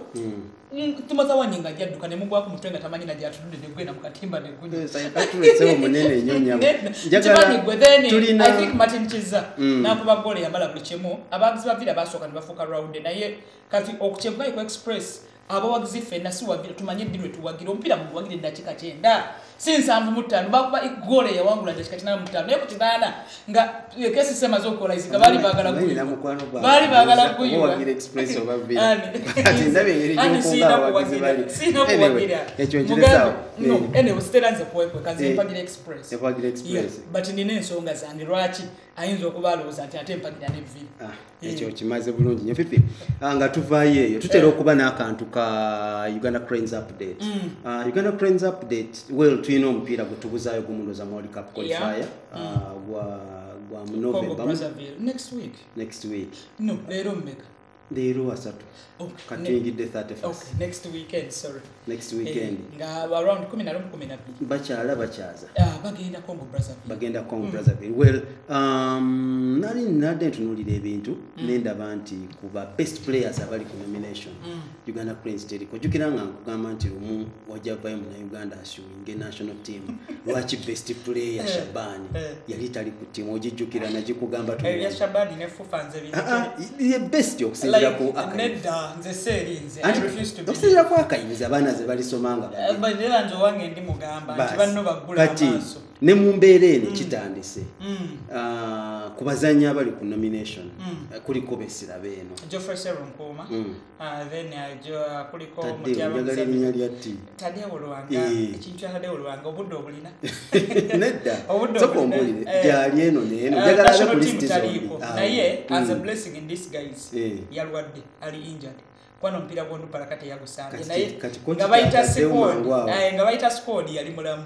tumaza wanyinga jadduka ne mugwako mutwe nga tamanyi na jatudde ne gwena mu katimba ne gunya psychiatrist munene nnyo njagala I think Martin Chiza nakuba gole yamala buli kimu abagizi ba Villa basooka ne bafuka round naye kati okukyebwa ku express abawagizi fenna si wagira tumanye ddirwe tuwagira omupiira mu wagire dakika 9 sinsanvu mutano bakuba gole yawangula dakika 5 naye kutibana nga kesi sema zokola iziga bali bagala kuyiwa wagira express oba Villa ati ndabe ngeri jokonga wagizi bali sino kuwagira ekyo nkiresawo anyway steranze kuwekwe kanze mpagira express but nine ensonga zange lwaki ayinza okubalooza nti ate mpagira ne Villa ekyo kimaze bulungi nnyo fifi nga tuvaayo eyo tutera okuba n'akantu ka Uganda Cranes update. Uganda Cranes update tulina omupiira gwe tubuzaayo gumundoza mu World Cup qualifier gwa mu November next week no leero mmeka leero asatu katingidde 31st. Okay, next weekend, sorry. Next weekend. Nga around 11 12. Bachaza. Bagenda Congo Brazzaville. Bagenda Congo Brazzaville. Well, nali nadde tunulira ebintu nendaba nti kuba best players abali ku nomination. Uganda Cranes teriko. Jukira nga nkugamba nti lumu wajja vayo mu Uganda assuing national team. Lwaki best player Shabani yali tali ku team ojijukira najikugamba tu. Shabani ne fufanze Ye best okusinzira ku nze serinze I refuse to be okusira kwa kayinza bana ze bali somanga badela njo wange ndi mugamba nti banno bagula amaso ne mu mbeere ne kitandise kubazanya abali ku nomination kuliko besira beno Geoffrey Serunkuma then kuliko mutyabagalirinya Tadeo Olwanga ekintu Tadeo Olwanga obudde obulina nedda sokombulire gyali eno neno njagala abe ku list naye as a blessing in disguise yalwadde ali injured kwano mpira gwo Ondupa Rakate yagusanje naye nga bayita squad yali mulamu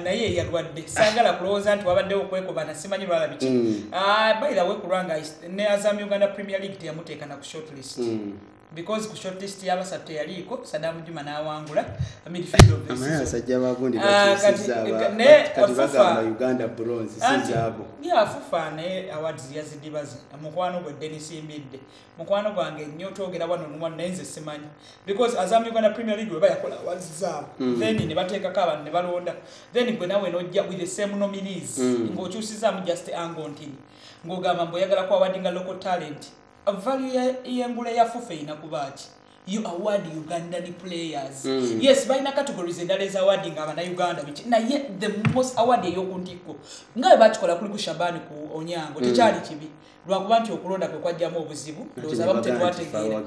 naye yalwadde sagala kulowooza nti wabaddewo okwekobana simanyi lwala biki by the way kulwanga ne Azam Uganda Premier League teyamuteeka na ku shortlist because ku shortlist y'abasatu yaliko Saddam Juma n'awangula midfield of the season sajja bagundi bakati Uganda bronze sizabo afufa ne awards yazidibaza mukwano gwe Dennis Mbidde mukwano gwange nnyo twogera wano n'omwana nenze simanyi because Azam Uganda Premier League bwe yakola awards zaabo then ne bateekako abantu ne balonda then gwe nawe nojja with the same nominees ng'okyusizaamu just Angontini ng'ogamba mboyagala ku awardinga local talent value y'engula ya fufe inakubachi you award Ugandan players yes baina categories endala za awarding abana Uganda bichi na yet the most award eyokundiko ngabe bakikola kuli ku Shabani ku Onyango tekyali kibi lwakuba nti okulonda kwe kwajjamu obuzibu ndoza bamu tetwategeera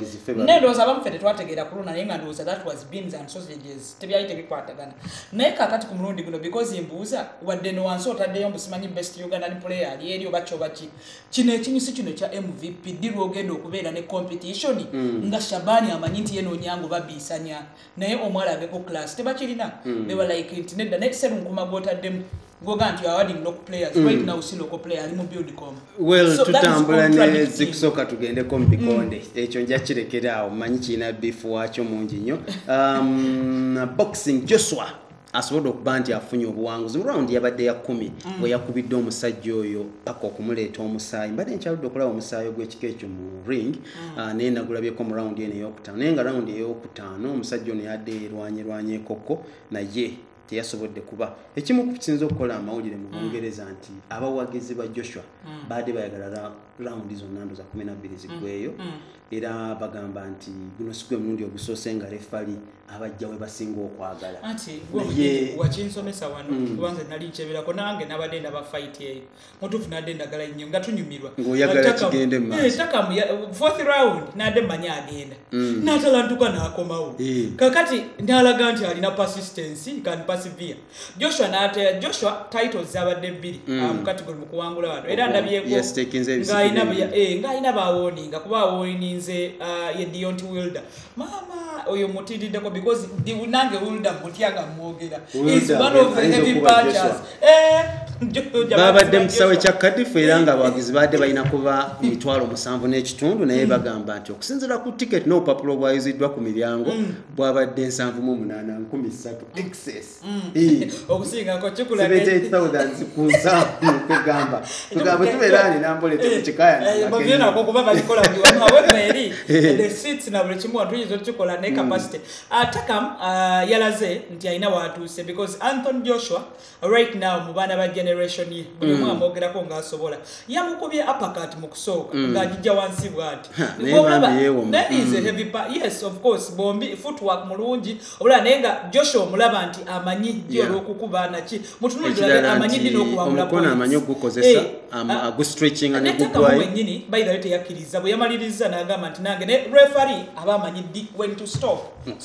nendoza bamu fete twategeera kulonda naye nga ndoza that was beans and sausages tebyali tebikwatagana naye kakati ku mulundi guno because imbuuza wadde no wansi otaddeyo mbusimanyi best Ugandan player ali eri obacho baki kino ekinyusi kino kya MVP dirwo ogenda okubeera ne competition nga Shabani amanyi nti yeno Onyango babisanya naye omwala ageko class tebakirina they were like it nedda next season kumagotaddemu Goganti awarding local players right now si local player ali mu buildcom well so tutambula ne zikusoka tugende kombikonde ekyo nja kirekeraawo manyi kina before acho mungi nnyo boxing Joshua asobola okuba nti afunye obuwanguzi round yabadde ya 10 bwe yakubidde omusajja oyo paka okumuleeta omusaayi mbadde nkyaludde okulaba omusaayi gw'ekika ekyo mu ring naye nagulabyeko mu round eno ey'okutaano naye nga round ey'okutaano omusajja ono yadde erwanyerwanya ekoko naye teyasobodde kuba ekimu ku kisinza okukola amawulire mu Bungereza nti abawagizi ba Joshua baadde bayagala raundi zonna ndo za 12 ziggweyo era bagamba nti guno si gwe mulundi ogusoose nga refali abajja we basinga okwagala ati wakinsomesa wano kubanza nali nkyebirako nange nabadde ndaba fight eyo mutuufu nadde ndagala nnyo nga tunyumirwa ng'oyagala kigende mu maaso takamu fourth round nadde manya agenda n'atalantuka n'akomawo kakati n'alaga nti alina persistence can persevere Joshua titles zabadde 2 mu category mu kuwangula abantu era ndabyeko ng'alina baawoninga kuba awoninze ye Deontay Wilder mama oyo mutididdeko because nange Wilder mutyaga mwogera is one of the heavy punchers babadde mu kisawe kya Cardiff era nga abawagizi baadde balina kuba 7.5 naye bagamba nti okusinziira ku ticket n'obupapula obwayiziddwa ku miryango bwabadde 7,813 excess okusingako kikula 78,000 kuza kugamba tubeera ni nambolete ku kikaya bagenda okuba balikola buli wamu however eri the seats na buli kimu watuyinza okukikola ne capacity Takam yalaze nti alina watuuse because Anthony Joshua right now mu baana ba generation ye buli omu amwogerako ng'asobola yamukubye uppercut mu kusooka ng'agijja wansi bw'ati yes of course bombi footwork mulungi obula naye nga Joshua omulaba nti amanyi jjo olw'okukuba naki mutunulira amanyi ddi n'okuwangula omukono amanyi okukozesa agustretching ne gugwayo wennyini by the way teyakkiriza bwe yamaliriza n'agamba nti nange ne referee aba amanyi ddi when to stop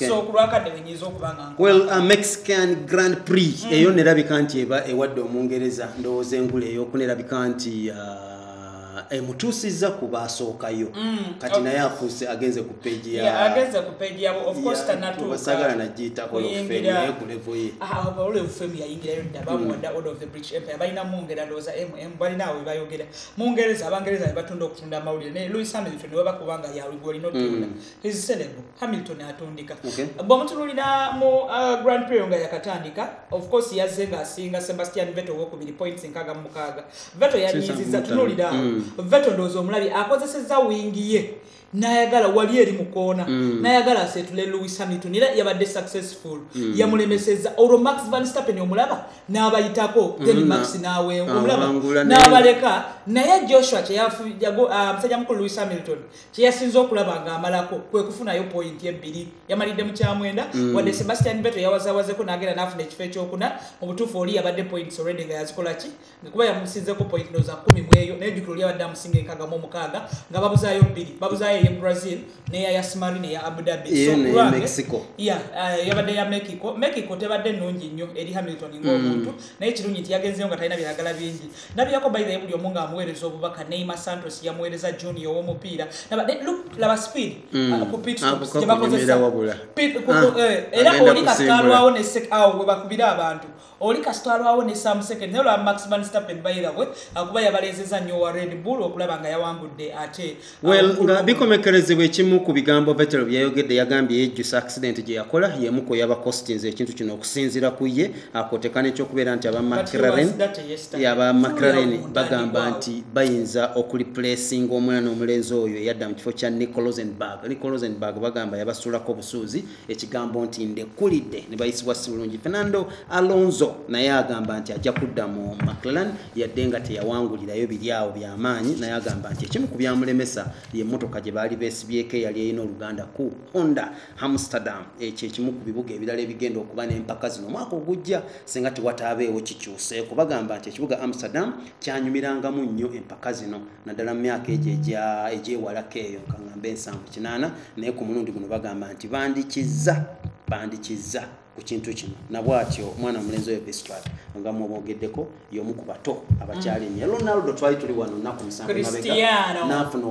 so kulwakadde wenyiza okubanga well a Mexican Grand Prix eyo nerabika nti ewadde Omungereza ndowooza engule ey'okunerabika nti emutuusizza ku baasookayo kati naye afuuse agenze ku page yabo of course basagala nagiyita olofenaye ku level ye olofemu yayingirayo dda bamuwadda order of the British Empire balina Mungera ndowooza balinaawo we bayogera Mungereza Abangereza be batunda okutunda amawulire naye Lewis Hamilton we bakubanga yalina otunda his celebo Hamilton atundika bw'omutululira mu Grand Prix nga yakatandika of course yazze ng'asinga Sebastian Vettel owokubiri points 66 Vettel yanyiizizza tunulira Vettel ndowooza omulabi akozesezza wingi ye nayagala wali eri mukoona nayagala asetule Lewis Hamilton era yabadde successful yamulemeseza olwo Max Verstappen omulaba n'abayitako then Max nawe omulaba n'abaleka naye Joshua musajja mukulu Lewis Hamilton kyeyasinza okulaba ng'amalako kwe kufunayo point ebbiri yamalidde mu kyamwenda wadde Sebastian Vettel yawazawazeko n'agenda n'afuna ekifo ekyokuna mu butuufu oli yabadde points already nga yazikola ki kuba yamusinzeko point ndowooza 10 mu eyo naye jjukira oli yabadde amusinga 66 nga babuzaayo 2 babuzaayo ya Brazil neya ya Smarine ya Abu Dhabi so ya Mexico yabadde ya Mexico tebadde nnungi nnyo eri Hamilton ng'omuntu naye kirungi nti yagenzeyo nga talina biragala bingi nabiyako by the buli omu ng'amuweereza obubaka Neymar Santos yamuweereza Junior ow'omupiira laba speed ku pit stops gye bakozesa era oli kasitwalwawo ne awo we bakubira abantu oli kasitwalwawo ne Sam Second naye olwa Max Verstappen bayirawe akuba yabalezeza nnyo wa Red Bull okulaba nga yawangudde ate nga bikomekerezebwa ekimu ku bigambo Vettel byayogedde yagambye yejjusa accident gye yakola yemuko yaba costinze ekintu kino okusinziira ku ye akotekana ekyokubeera nti aba McLaren bagamba nti bayinza okureplacing omwana omulenzi oyo eyadda mu kifo kya Nico Rosenberg bagamba yabasuulako obusuuzi ekigambo nti ndekulidde ne bayisibwa si bulungi Fernando Alonso naye agamba nti ajja kudda mu McLaren yadde nga teyawangulirayo biryawo by'amaanyi naye agamba nti ekimu ku byamulemesa ye motoka gye baali beesibyeko yali erina oluganda ku Honda Amsterdam ekyo ekimu ku bibuga ebirala ebigenda okuba n'empaka zino omwaka ogujja singa tewataabeewo kikyuseeko bagamba nti ekibuga Amsterdam kyanyumirangamu nnyo empaka zino naddala mu myaka egyo egyewalako eyo nkaŋŋambe 7-8 naye ku mulundi guno bagamba nti bandikizza ku kintu kino nabwatyo omwana omulenzi oyo Bestrat nga mwogeddeko y'omu ku bato abakyali nnyo Ronaldo twali tuli wano nnaku 7 mabega n'afuna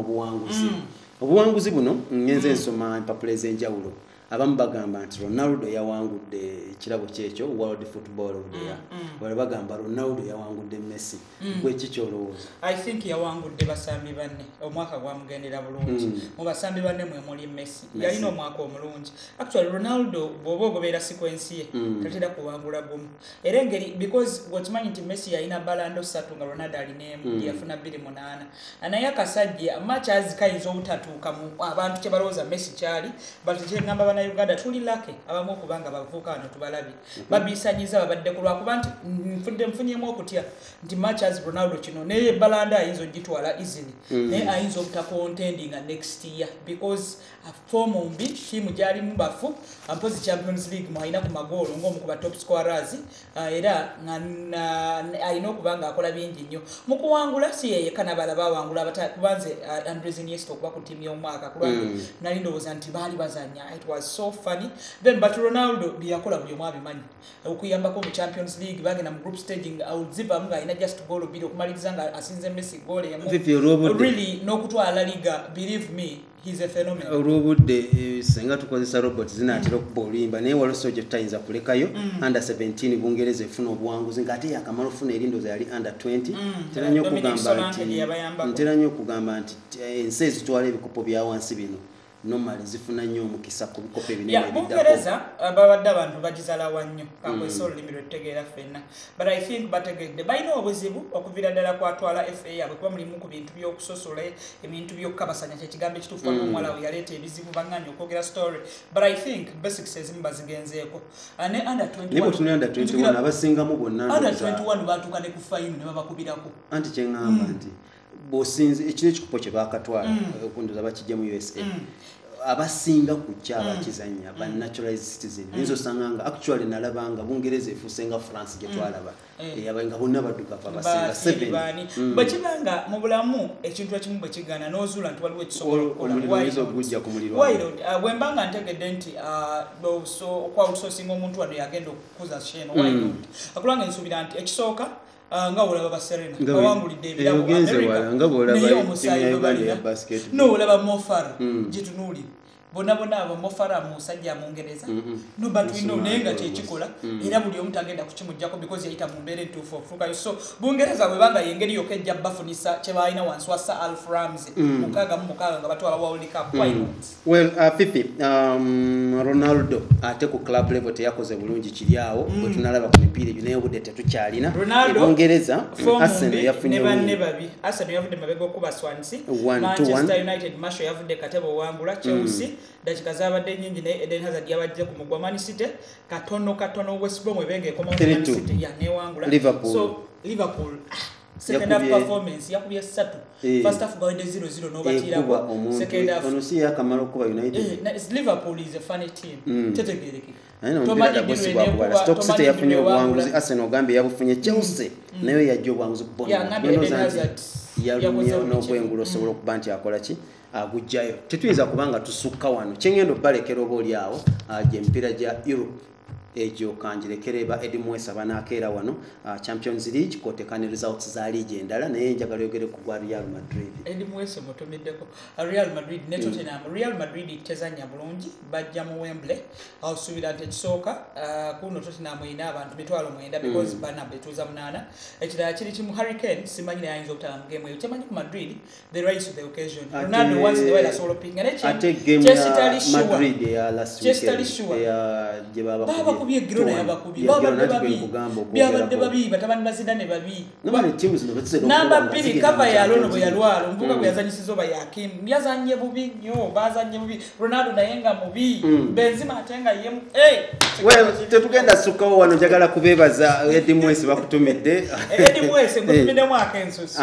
obuwanguzi buno ngenze nsoma empapula ez'enjawulo abamu bagamba nti Ronaldo yawangudde ekirabo kyekyo World Football of the Year wale bagamba Ronaldo yawangudde Messi gwe kikyolowooza I think yawangudde basambi banne omwaka gwamugendera bulungi mu basambi banne mwe muli Messi yalina omwaka omulungi actually Ronaldo bw'oba ogobeera sequence ye tatera kuwangula gumu era engeri because wakimanyi nti Messi yalina balando 3 nga Ronaldo alina emu yafuna 28 naye akasajja match azikayinza obutatuuka mu abantu kye balowooza Messi kyali but kye ngamba bannayuganda tuli lake abamu okubanga bavuuka wano tubalabi babisanyiza babadde ku lwakuba nti nfunyemu okutya nti match as Ronaldo kino naye balanda ayinza ogitwala easily naye ayinza obutacontendinga next year because form mbi tiimu gyalimu bafu mpozi Champions League mwalina ku magolo ng'omu ku ba top scorers era alina okubanga akola bingi nnyo mu kuwangula si yeye kanabala bawangula kubanze Andres Iniesta okuba ku tiimu y'omwaka kulwange nali ndowooza nti baali bazanya it was so funny then but Ronaldo byakola buli omu abimanyi okuyambako mu Champions League bagenda mu group staging awuzivamu ng'alina just goal bbiri okumaliriza nga asinze Messi goal emu really n'okutwala La Liga believe me he's a phenomenon. Olwobudde senga tukozesa robot zinaatera okuba oluyimba naye waliwo gye tutayinza kulekayo under 17 Bungereza efuna obuwanguzi ng'ate yakamala ofuna erindoza yali under 20 ntera nnyo okugamba nti ensi ezitwala ebikopo bya wansi bino normally zifuna nnyo omukisa ku bikopo ebinene Bungereza babadde abantu bagizalawa nnyo kakwesa olulimi lwetutegeera ffenna but I think bategedde balina obuzibu okuviira ddala kwatwala FA yabwe kuba mulimu ku bintu by'okusosola ebintu by'okukabasanya kyekigambo ekituufu omuwala we yaleeta ebizibu banganya okwogera story but I think basics ezimu bazigenzeeko ne under 21 abasingamu bonna under 21 batuuka ne ku fayinu ne babakubirako anti kyeŋŋamba nti bw'osinze ekino ekikupo kye baakatwala okundoza bakijja mu USA abasinga ku kyaba kizanya ba naturalized citizen nizo sanganga actually nalabanga Bungereza efuuse nga France gye twalaba yabenga bonna baddugavu abasinga 7 bakibanga mu bulamu ekintu ekimu bwe kigana n'ozuula nti waliwo ekisobola okujja ku muliro bwembanga ntegedde nti okwawusosinga omuntu wano yagenda okukuza sheno akulanga ensuubira nti ekisooka nga olaba baserena bawangulidde ebirabonaye omusaayi balina n'olaba mofara gitunuulire bonna abo mofara musajja Mungereza no but we know naye nga kyekikola era buli omu tagenda kukimujjako because yayita mu mbeera entuufu ofuukayo so Bungereza bwe banga yengeri yokka ejja bafunisa kye balina wansi wa Sir Alf Ramsey 6 nga batwala World Cup why not well Fifi Ronaldo ate ku club level teyakoze bulungi kiri awo bwe tunalaba ku mipiira egyo naye obudde tetukyalina Bungereza Arsenal yafunye ne babi Arsenal yavudde mabega okuba Swansea Manchester United Marshall yavudde katebo wangula Chelsea dakika zabadde nyingi ne Eden Hazard yabajje ku mugwa Man City katono West Brom ebenge ekoma Man City ya ne wangula so Liverpool second half performance yakubye 3 first half gawedde 0-0 no batira second half ono si yakamala okuba United Liverpool is a funny team tetegereke Stoke City yafunye obuwanguzi Arsenal Gambia yabufunye Chelsea nayo yajja obuwanguzi ku yalumye n'obwengulo osobola okuba nti akola ki agujjayo tetuyinza kubanga tusukka wano kyengendo balekera oba oli awo gy'emipiira gya Europe egyo kanjirekereba edimwesa banakeera wano Champions League kotekane results za league endala naye njagala yogere ku gwa Real Madrid edimwesa mutomeddeko Real Madrid ne Tottenham Real Madrid tezanya bulungi bajja mu Wembley awusubira nti ekisooka kuno Tottenham ina abantu mitwalo mwenda because bana betuza munana ekirala kiri kimu Hurricane simanyi naye ayinza okutala mu game eyo temanyi ku Madrid the rise to the occasion Ronaldo once in the while solo ping and ate game ya Madrid ya last week ya jebaba kubye Girona yabakubi babadde babi batabani bazidane babi namba 2 kava ya lono bwe yalwalo mvuga bwe yazanyisizo ba yakim yazanye bubi nyo bazanye bubi Ronaldo nayenga mubi Benzema atenga yemu well tetugenda sukawo wano njagala kubebaza edimwese bakutumidde edimwese ngutumidde mwaka ensusu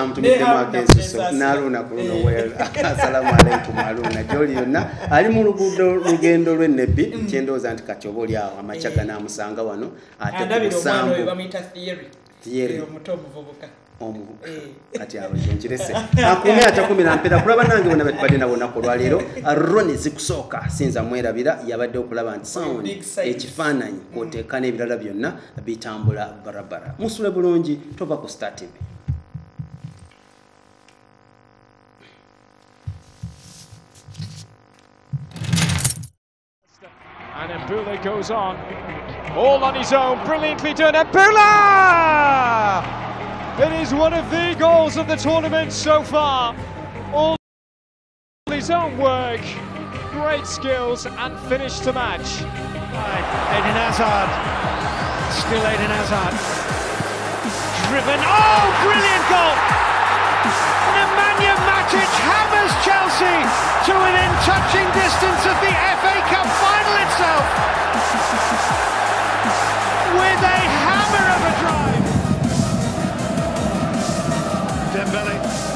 naluna kuno well assalamu alaykum aluna joli yonna ali mu lugendo lw'ennebi kyendoza nti katyobo lyawo amachaga namusanga wano ate kusambu bamita theory omutomu vubuka kati awo njirese akumi atakumira mpera kulaba nange wona batbadde nabo nakolwa leero Ronnie zikusooka sinza mwerabira yabadde okulaba nti sound ekifaananyi koteekana ebirala byonna bitambula barabara musule bulungi tova ku Star TV. And Mbula goes on, all on his own, brilliantly done, Mbula! It is one of the goals of the tournament so far, all his own work, great skills and finish to match. Right, Eden Hazard, still Eden Hazard, driven, oh brilliant goal! Nemanja Matic hammers Chelsea! to within touching distance of the FA Cup final itself with a hammer of a drive. Dembele